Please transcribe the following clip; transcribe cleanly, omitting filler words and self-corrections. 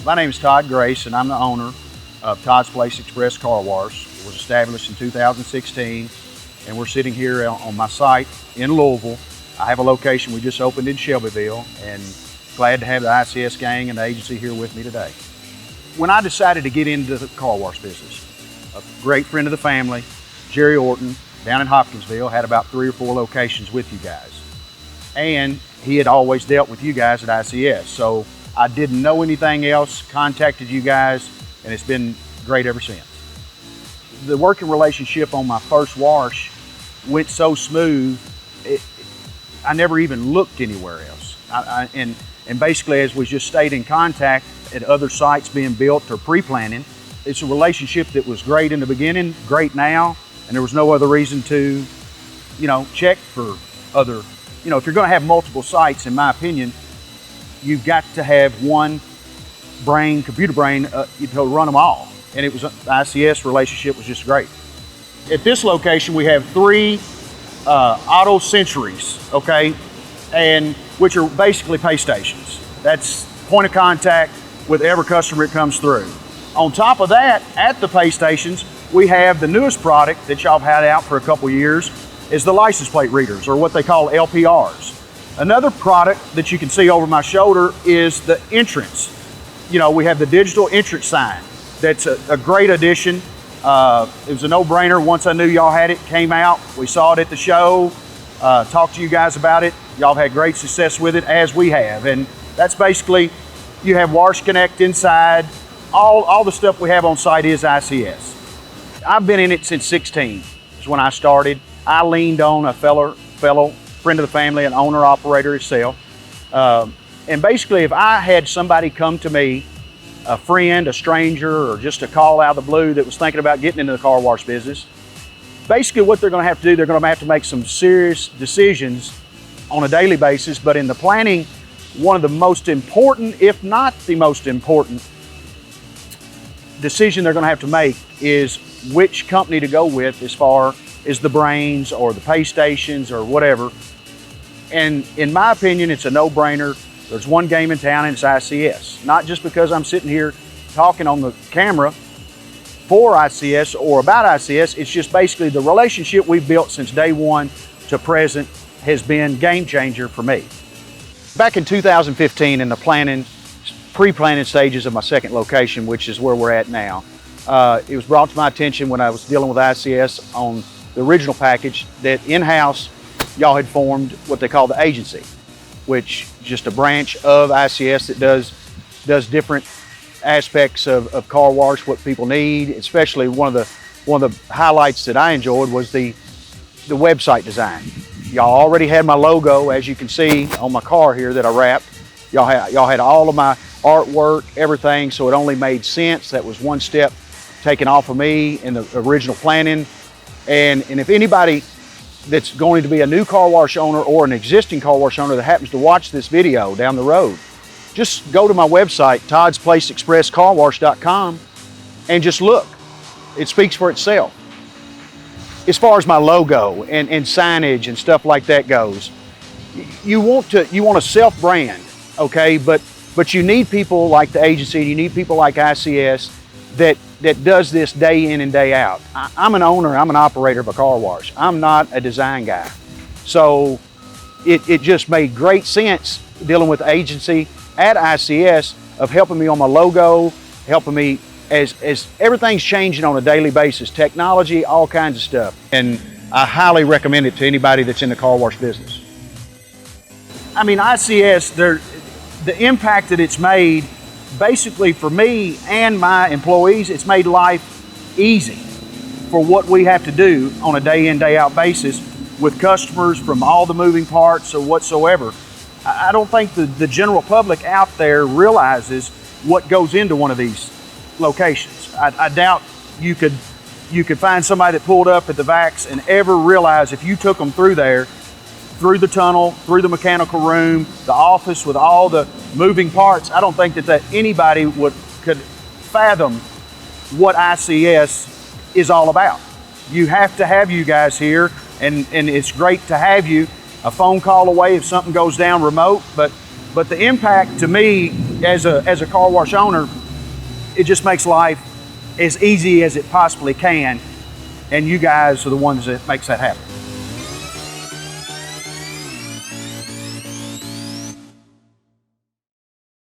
My name is Todd Grace, and I'm the owner of Todd's Place Express Car Wash. It was established in 2016, and we're sitting here on my site in Louisville. I have a location we just opened in Shelbyville, and glad to have the ICS gang and the agency here with me today. When I decided to get into the car wash business, a great friend of the family, Jerry Orton, down in Hopkinsville, had about 3 or 4 locations with you guys. And he had always dealt with you guys at ICS. So I didn't know anything else, contacted you guys, and it's been great ever since. The working relationship on my first wash went so smooth, I never even looked anywhere else. And basically, as we just stayed in contact at other sites being built or pre-planning, it's a relationship that was great in the beginning, great now, and there was no other reason to, check for other. If you're going to have multiple sites, in my opinion, you've got to have one computer brain to run them all. And it was the ICS relationship was just great. At this location, we have 3 auto centuries, okay, and which are basically pay stations. That's point of contact with every customer that comes through. On top of that, at the pay stations, we have the newest product that y'all have had out for a couple years, is the license plate readers, or what they call LPRs. Another product that you can see over my shoulder is the entrance. We have the digital entrance sign. That's a great addition. It was a no-brainer. Once I knew y'all had it, came out, we saw it at the show, talked to you guys about it. Y'all have had great success with it, as we have. And that's basically, you have Wash Connect inside. All the stuff we have on site is ICS. I've been in it since 16, is when I started. I leaned on a fellow friend of the family, an owner-operator himself. And basically, if I had somebody come to me, a friend, a stranger, or just a call out of the blue that was thinking about getting into the car wash business, basically what they're going to have to do, they're going to have to make some serious decisions on a daily basis. But in the planning, one of the most important, if not the most important, decision they're going to have to make is which company to go with as far as the brains or the pay stations or whatever. And in my opinion, it's a no-brainer. There's one game in town, and it's ICS. Not just because I'm sitting here talking on the camera for ICS or about ICS, it's just basically the relationship we've built since day one to present has been game changer for me. Back in 2015, in the pre-planning stages of my second location, which is where we're at now, it was brought to my attention when I was dealing with ICS on the original package that in-house y'all had formed what they call the agency, which is just a branch of ICS that does different aspects of car wash, what people need. Especially one of the highlights that I enjoyed was the website design. Y'all already had my logo, as you can see on my car here that I wrapped. Y'all had all of my artwork, everything, so it only made sense. That was one step taken off of me in the original planning. And if anybody that's going to be a new car wash owner or an existing car wash owner that happens to watch this video down the road, just go to my website, toddsplaceexpresscarwash.com, and just look. It speaks for itself. As far as my logo and signage and stuff like that goes, you want to self-brand, okay? But you need people like the agency, you need people like ICS that does this day in and day out. I'm an owner, I'm an operator of a car wash. I'm not a design guy. So it just made great sense dealing with the agency at ICS of helping me on my logo, helping me as everything's changing on a daily basis, technology, all kinds of stuff. And I highly recommend it to anybody that's in the car wash business. I mean, ICS, the impact that it's made, basically for me and my employees, it's made life easy for what we have to do on a day in, day out basis with customers from all the moving parts or whatsoever. I don't think the general public out there realizes what goes into one of these locations. I doubt you could find somebody that pulled up at the VAX and ever realize if you took them through there, through the tunnel, through the mechanical room, the office with all the moving parts, I don't think that anybody could fathom what ICS is all about. You have to have you guys here, and it's great to have you a phone call away if something goes down remote, but the impact to me as a car wash owner it just makes life as easy as it possibly can. And you guys are the ones that makes that happen.